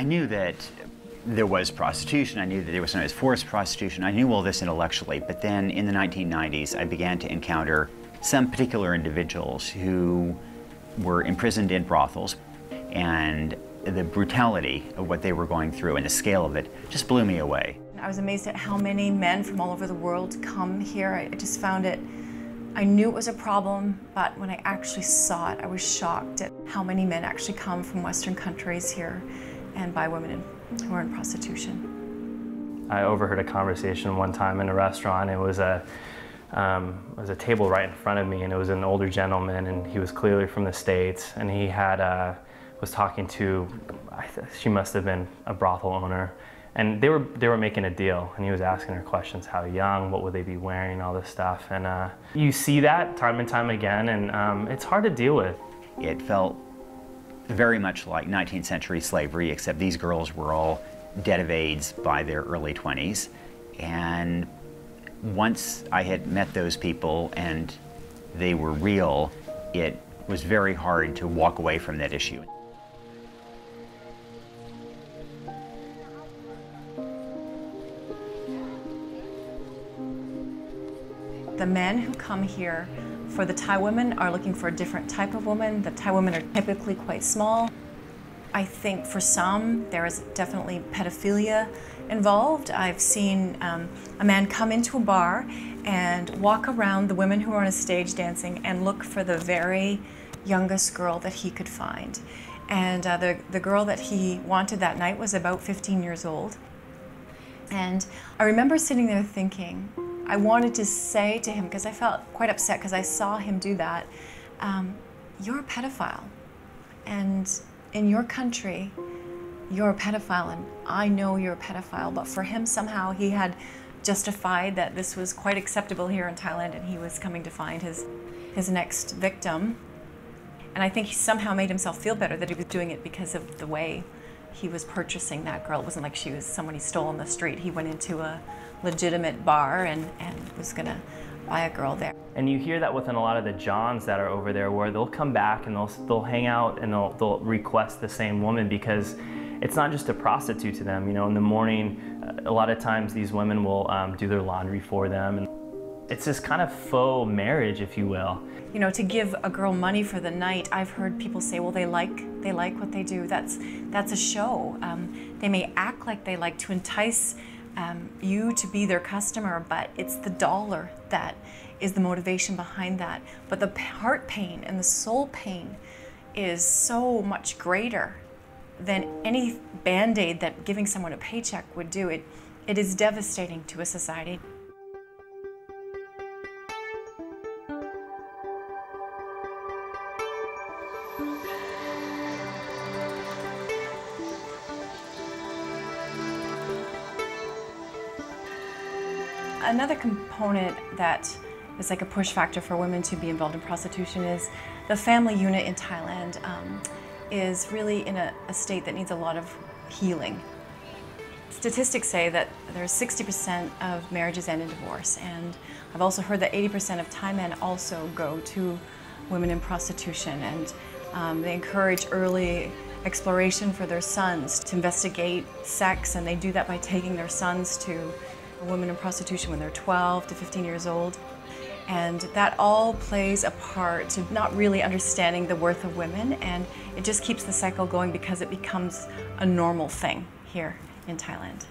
knew that there was prostitution. I knew that there was sometimes forced prostitution. I knew all this intellectually, but then in the 1990s, I began to encounter some particular individuals who were imprisoned in brothels, and the brutality of what they were going through and the scale of it just blew me away. I was amazed at how many men from all over the world come here. I just found it, I knew it was a problem, but when I actually saw it, I was shocked at how many men actually come from Western countries here and buy women who are in prostitution. I overheard a conversation one time in a restaurant. It was a table right in front of me, and it was an older gentleman, and he was clearly from the States, and he was talking to, she must have been a brothel owner, and they were making a deal, and he was asking her questions: how young, what would they be wearing, all this stuff. And you see that time and time again, and it's hard to deal with. It felt very much like 19th century slavery, except these girls were all dead of AIDS by their early 20s. And once I had met those people and they were real, it was very hard to walk away from that issue. The men who come here for the Thai women are looking for a different type of woman. The Thai women are typically quite small. I think for some, there is definitely pedophilia involved. I've seen a man come into a bar and walk around the women who are on a stage dancing and look for the very youngest girl that he could find. And the girl that he wanted that night was about 15 years old. And I remember sitting there thinking, I wanted to say to him, because I felt quite upset because I saw him do that, you're a pedophile. And in your country, you're a pedophile, and I know you're a pedophile. But for him, somehow, he had justified that this was quite acceptable here in Thailand, and he was coming to find his next victim. And I think he somehow made himself feel better that he was doing it because of the way he was purchasing that girl. It wasn't like she was someone he stole on the street. He went into a legitimate bar and was gonna buy a girl there. And you hear that within a lot of the Johns that are over there, where they'll come back and they'll hang out and they'll request the same woman, because it's not just a prostitute to them. You know, in the morning, a lot of times these women will do their laundry for them. And it's this kind of faux marriage, if you will. You know, to give a girl money for the night, I've heard people say, well, they like what they do. That's a show. They may act like they like to entice you to be their customer, but it's the dollar that is the motivation behind that. But the heart pain and the soul pain is so much greater than any Band-Aid that giving someone a paycheck would do. It is devastating to a society. Another component that is like a push factor for women to be involved in prostitution is the family unit in Thailand is really in a state that needs a lot of healing. Statistics say that there's 60% of marriages end in divorce, and I've also heard that 80% of Thai men also go to women in prostitution, and they encourage early exploration for their sons to investigate sex, and they do that by taking their sons to women in prostitution when they're 12 to 15 years old. And that all plays a part to not really understanding the worth of women, and it just keeps the cycle going because it becomes a normal thing here in Thailand.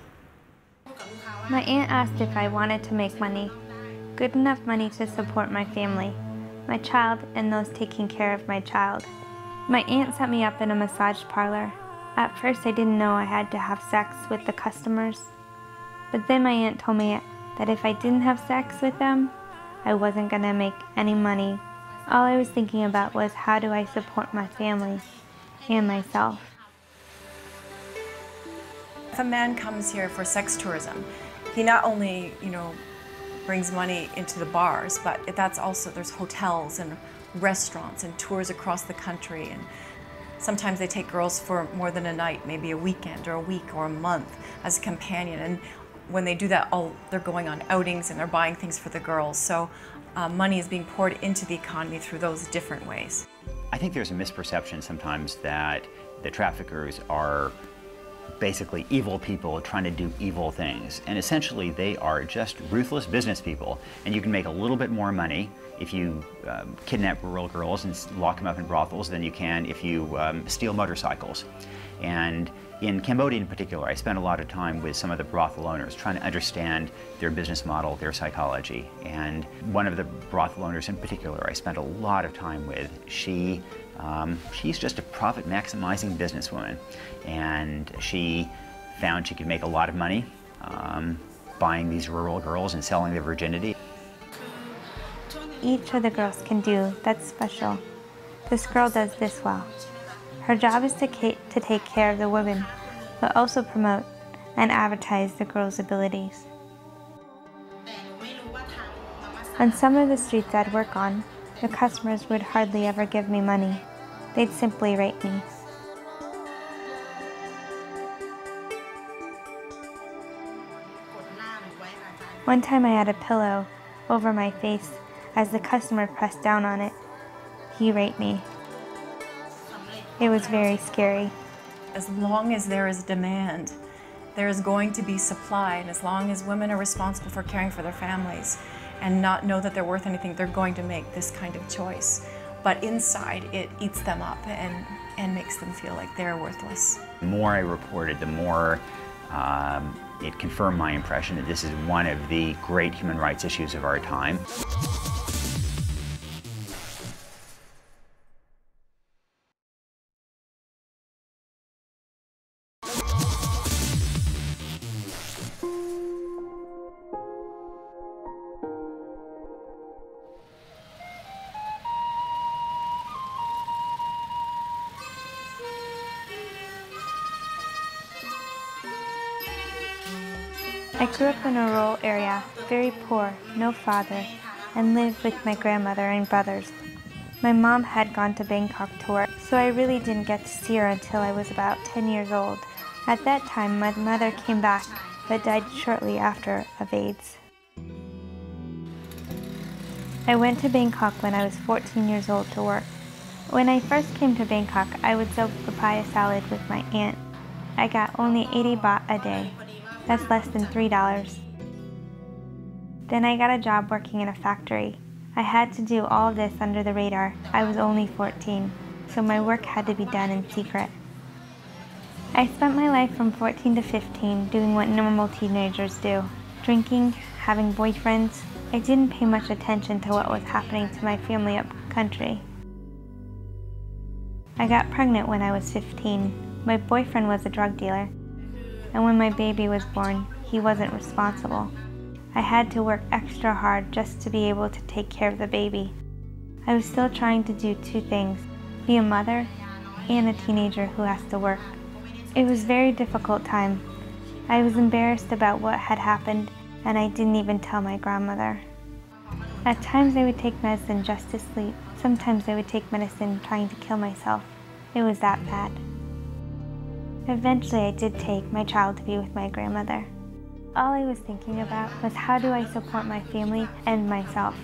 My aunt asked if I wanted to make money, good enough money to support my family, my child, and those taking care of my child. My aunt set me up in a massage parlor. At first I didn't know I had to have sex with the customers. But then my aunt told me that if I didn't have sex with them, I wasn't gonna make any money. All I was thinking about was, how do I support my family and myself? If a man comes here for sex tourism, he not only, brings money into the bars, but that's also, there's hotels and restaurants and tours across the country, and sometimes they take girls for more than a night, maybe a weekend or a week or a month as a companion. And when they do that, they're going on outings and they're buying things for the girls. So money is being poured into the economy through those different ways. I think there's a misperception sometimes that the traffickers are basically evil people trying to do evil things. And essentially they are just ruthless business people. And you can make a little bit more money if you kidnap rural girls and lock them up in brothels than you can if you steal motorcycles. And in Cambodia in particular, I spent a lot of time with some of the brothel owners trying to understand their business model, their psychology. And one of the brothel owners in particular I spent a lot of time with, she's just a profit-maximizing businesswoman. And she found she could make a lot of money buying these rural girls and selling their virginity. Each of the girls can do that's special. This girl does this well. Her job is to take care of the women, but also promote and advertise the girls' abilities. On some of the streets I'd work on, the customers would hardly ever give me money. They'd simply rate me. One time I had a pillow over my face. As the customer pressed down on it, he raped me. It was very scary. As long as there is demand, there is going to be supply, and as long as women are responsible for caring for their families and not know that they're worth anything, they're going to make this kind of choice. But inside, it eats them up and makes them feel like they're worthless. The more I reported, the more it confirmed my impression that this is one of the great human rights issues of our time. I grew up in a rural area, very poor, no father, and lived with my grandmother and brothers. My mom had gone to Bangkok to work, so I really didn't get to see her until I was about 10 years old. At that time, my mother came back, but died shortly after of AIDS. I went to Bangkok when I was 14 years old to work. When I first came to Bangkok, I would sell papaya salad with my aunt. I got only 80 baht a day. That's less than $3. Then I got a job working in a factory. I had to do all of this under the radar. I was only 14, so my work had to be done in secret. I spent my life from 14 to 15 doing what normal teenagers do. Drinking, having boyfriends. I didn't pay much attention to what was happening to my family up country. I got pregnant when I was 15. My boyfriend was a drug dealer. And when my baby was born, he wasn't responsible. I had to work extra hard just to be able to take care of the baby. I was still trying to do two things, be a mother and a teenager who has to work. It was a very difficult time. I was embarrassed about what had happened, and I didn't even tell my grandmother. At times I would take medicine just to sleep. Sometimes I would take medicine trying to kill myself. It was that bad. Eventually I did take my child to be with my grandmother. All I was thinking about was how do I support my family and myself.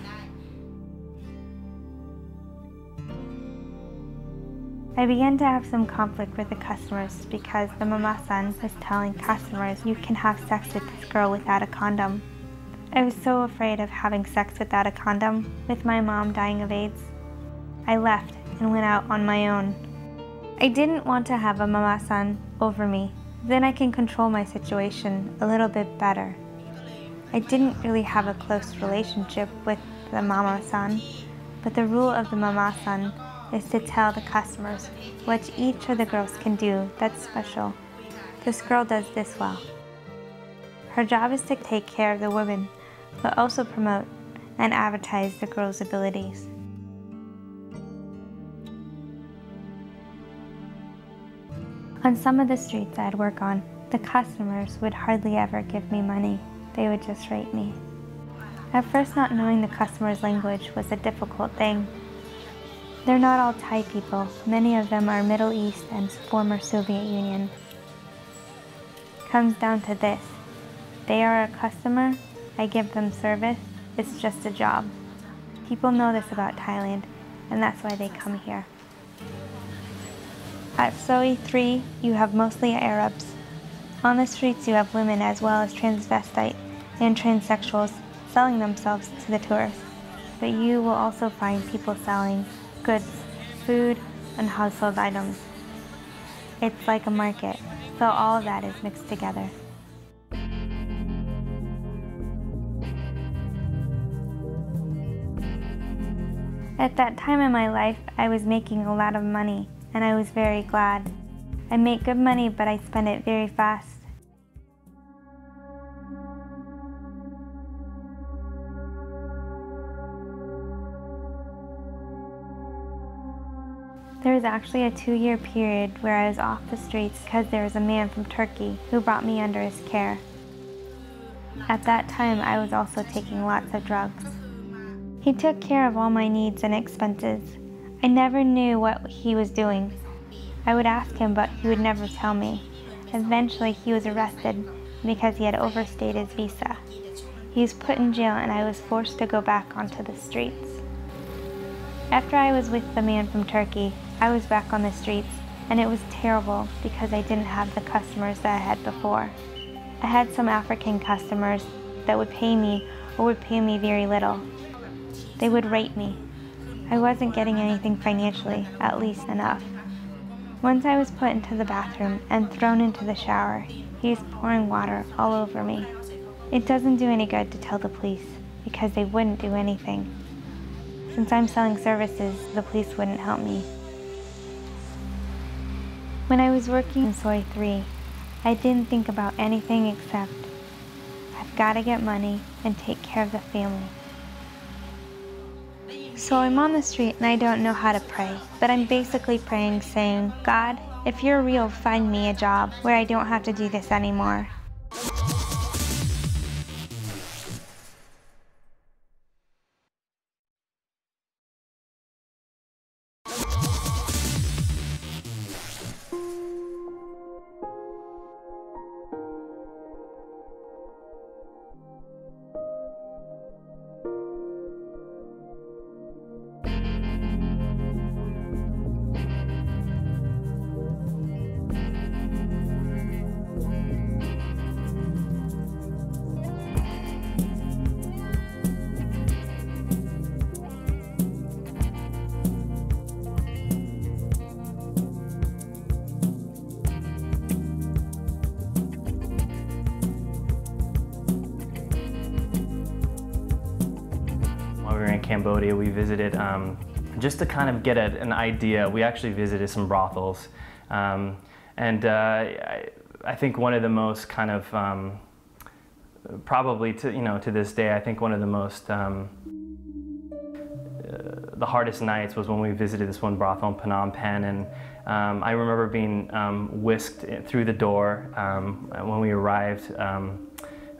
I began to have some conflict with the customers because the mama-san was telling customers you can have sex with this girl without a condom. I was so afraid of having sex without a condom with my mom dying of AIDS. I left and went out on my own. I didn't want to have a mama-san over me. Then I can control my situation a little bit better. I didn't really have a close relationship with the mama-san, but the rule of the mama-san is to tell the customers what each of the girls can do that's special. This girl does this well. Her job is to take care of the women, but also promote and advertise the girls' abilities. On some of the streets I'd work on, the customers would hardly ever give me money. They would just rate me. At first, not knowing the customer's language was a difficult thing. They're not all Thai people. Many of them are Middle East and former Soviet Union. Comes down to this. They are a customer, I give them service, it's just a job. People know this about Thailand, and that's why they come here. At Soe 3, you have mostly Arabs. On the streets you have women as well as transvestite and transsexuals selling themselves to the tourists. But you will also find people selling goods, food, and household items. It's like a market, so all of that is mixed together. At that time in my life, I was making a lot of money, and I was very glad. I make good money, but I spend it very fast. There was actually a 2-year period where I was off the streets because there was a man from Turkey who brought me under his care. At that time, I was also taking lots of drugs. He took care of all my needs and expenses. I never knew what he was doing. I would ask him, but he would never tell me. Eventually, he was arrested because he had overstayed his visa. He was put in jail and I was forced to go back onto the streets. After I was with the man from Turkey, I was back on the streets, and it was terrible because I didn't have the customers that I had before. I had some African customers that would pay me or would pay me very little. They would rate me. I wasn't getting anything financially, at least enough. Once I was put into the bathroom and thrown into the shower, he was pouring water all over me. It doesn't do any good to tell the police because they wouldn't do anything. Since I'm selling services, the police wouldn't help me. When I was working in Soy 3, I didn't think about anything except, I've got to get money and take care of the family. So I'm on the street and I don't know how to pray, but I'm basically praying saying, God, if you're real, find me a job where I don't have to do this anymore. Cambodia, we visited just to kind of get an idea. We actually visited some brothels, and I think one of the most kind of probably to this day, I think one of the most the hardest nights was when we visited this one brothel in Phnom Penh, and I remember being whisked through the door when we arrived.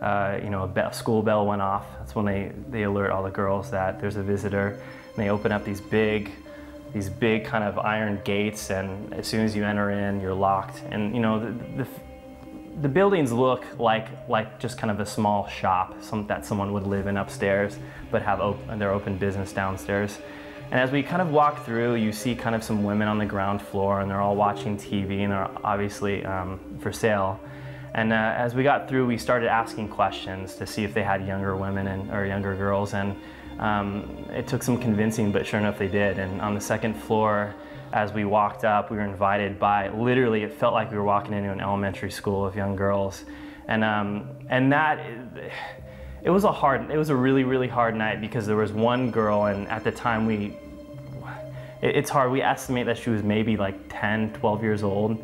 A school bell went off. That's when they alert all the girls that there's a visitor. And they open up these big kind of iron gates, and as soon as you enter in, you're locked. And the buildings look like just kind of a small shop, that someone would live in upstairs, but have their open business downstairs. And as we kind of walk through, you see kind of some women on the ground floor, and they're all watching TV, and they're obviously for sale. And as we got through, we started asking questions to see if they had younger women or younger girls, and it took some convincing, but sure enough they did. And on the second floor, as we walked up, we were invited by, literally it felt like we were walking into an elementary school of young girls. And that, it was a really, really hard night because there was one girl, and at the time it's hard, we estimate that she was maybe like 10, 12 years old.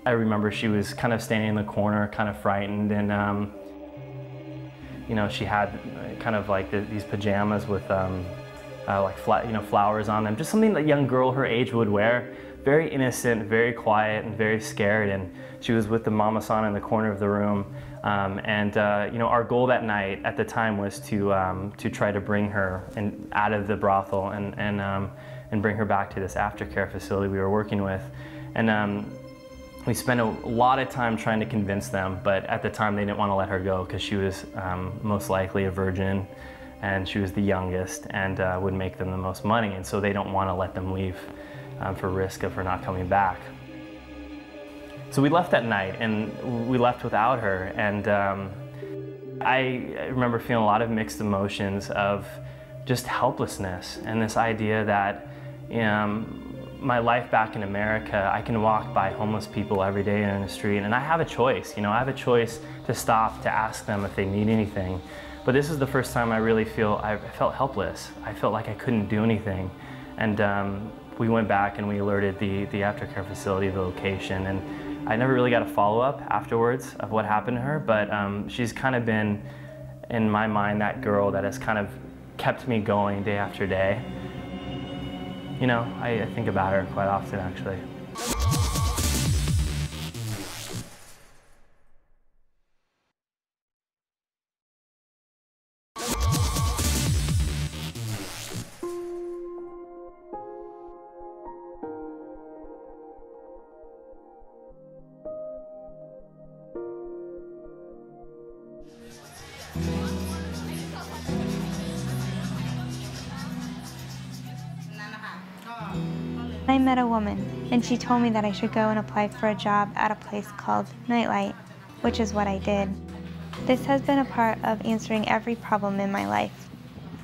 I remember she was kind of standing in the corner, kind of frightened, and she had kind of like these pajamas with flowers on them, just something that a young girl her age would wear. Very innocent, very quiet, and very scared. And she was with the mama-san in the corner of the room. Our goal that night at the time was to try to bring her out of the brothel and bring her back to this aftercare facility we were working with. And we spent a lot of time trying to convince them, but at the time they didn't want to let her go because she was most likely a virgin, and she was the youngest and would make them the most money, and so they don't want to let them leave for risk of her not coming back. So we left that night, and we left without her, and I remember feeling a lot of mixed emotions of just helplessness and this idea that my life back in America, I can walk by homeless people every day in the street, and I have a choice. I have a choice to stop, to ask them if they need anything. But this is the first time I felt helpless. I felt like I couldn't do anything. And we went back and we alerted the aftercare facility, the location, and I never really got a follow-up afterwards of what happened to her, but she's kind of been, in my mind, that girl that has kind of kept me going day after day. I think about her quite often, actually. I met a woman, and she told me that I should go and apply for a job at a place called Nightlight, which is what I did. This has been a part of answering every problem in my life.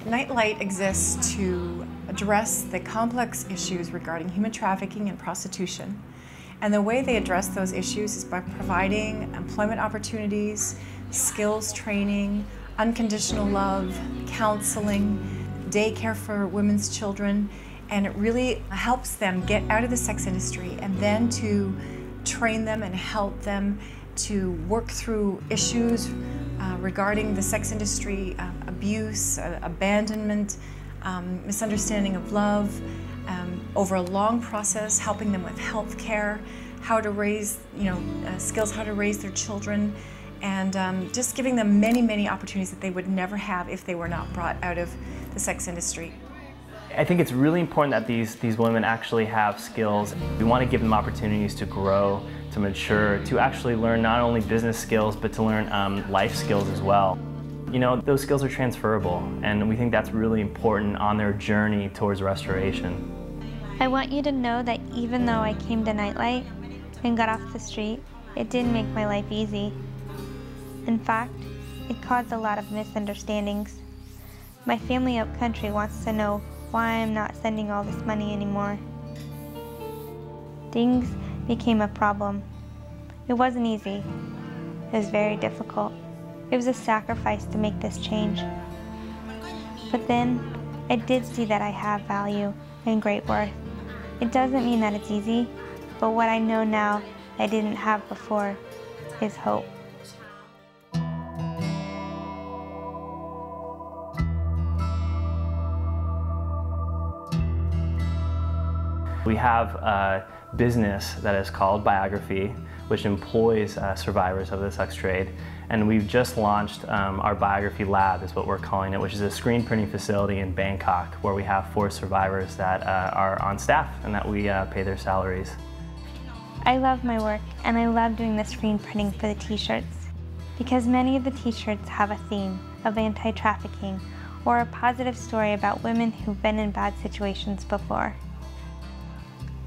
Nightlight exists to address the complex issues regarding human trafficking and prostitution. And the way they address those issues is by providing employment opportunities, skills training, unconditional love, counseling, daycare for women's children, and it really helps them get out of the sex industry and then to train them and help them to work through issues regarding the sex industry, abuse, abandonment, misunderstanding of love, over a long process, helping them with health care, how to raise, skills how to raise their children, and just giving them many, many opportunities that they would never have if they were not brought out of the sex industry. I think it's really important that these women actually have skills. We want to give them opportunities to grow, to mature, to actually learn not only business skills, but to learn life skills as well. Those skills are transferable, and we think that's really important on their journey towards restoration. I want you to know that even though I came to Nightlight and got off the street, it didn't make my life easy. In fact, it caused a lot of misunderstandings. My family up country wants to know why I'm not sending all this money anymore. Things became a problem. It wasn't easy. It was very difficult. It was a sacrifice to make this change. But then, I did see that I have value and great worth. It doesn't mean that it's easy, but what I know now I didn't have before is hope. We have a business that is called Biography, which employs survivors of the sex trade. And we've just launched our Biography Lab, is what we're calling it, which is a screen printing facility in Bangkok, where we have 4 survivors that are on staff and that we pay their salaries. I love my work, and I love doing the screen printing for the t-shirts, because many of the t-shirts have a theme of anti-trafficking or a positive story about women who've been in bad situations before.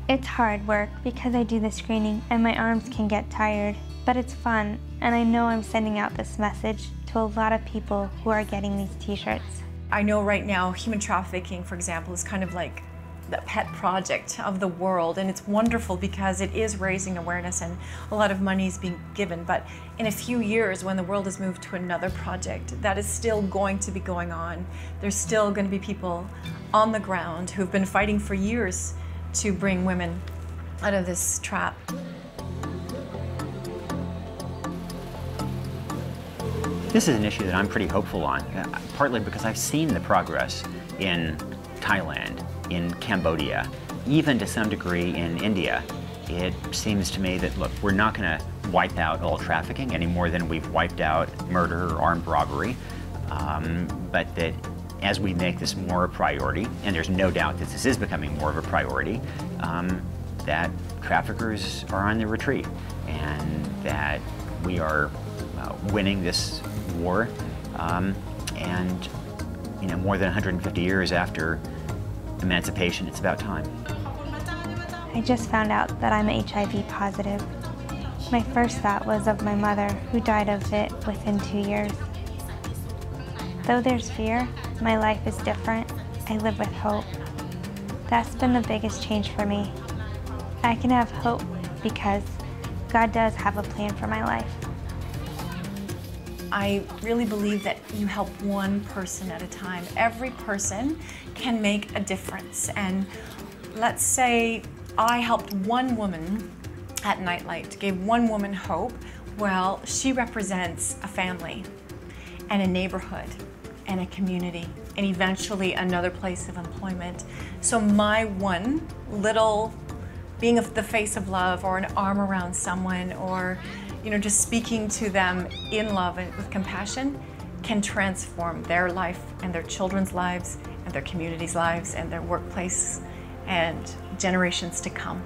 It's hard work because I do the screening and my arms can get tired, but it's fun, and I know I'm sending out this message to a lot of people who are getting these t-shirts. I know right now human trafficking, for example, is kind of like the pet project of the world, and it's wonderful because it is raising awareness and a lot of money is being given. But in a few years, when the world has moved to another project, that is still going to be going on. There's still going to be people on the ground who've been fighting for years to bring women out of this trap. This is an issue that I'm pretty hopeful on, partly because I've seen the progress in Thailand, in Cambodia, even to some degree in India. It seems to me that, look, we're not going to wipe out all trafficking any more than we've wiped out murder or armed robbery, but that as we make this more a priority, and there's no doubt that this is becoming more of a priority, that traffickers are on the retreat, and that we are winning this war, and more than 150 years after emancipation, it's about time. I just found out that I'm HIV positive. My first thought was of my mother, who died of it within 2 years. Though there's fear, my life is different. I live with hope. That's been the biggest change for me. I can have hope because God does have a plan for my life. I really believe that you help one person at a time. Every person can make a difference. And let's say I helped one woman at Nightlight, gave one woman hope. Well, she represents a family and a neighborhood and a community and eventually another place of employment. So my one little being the face of love, or an arm around someone, or just speaking to them in love and with compassion can transform their life and their children's lives and their community's lives and their workplace and generations to come.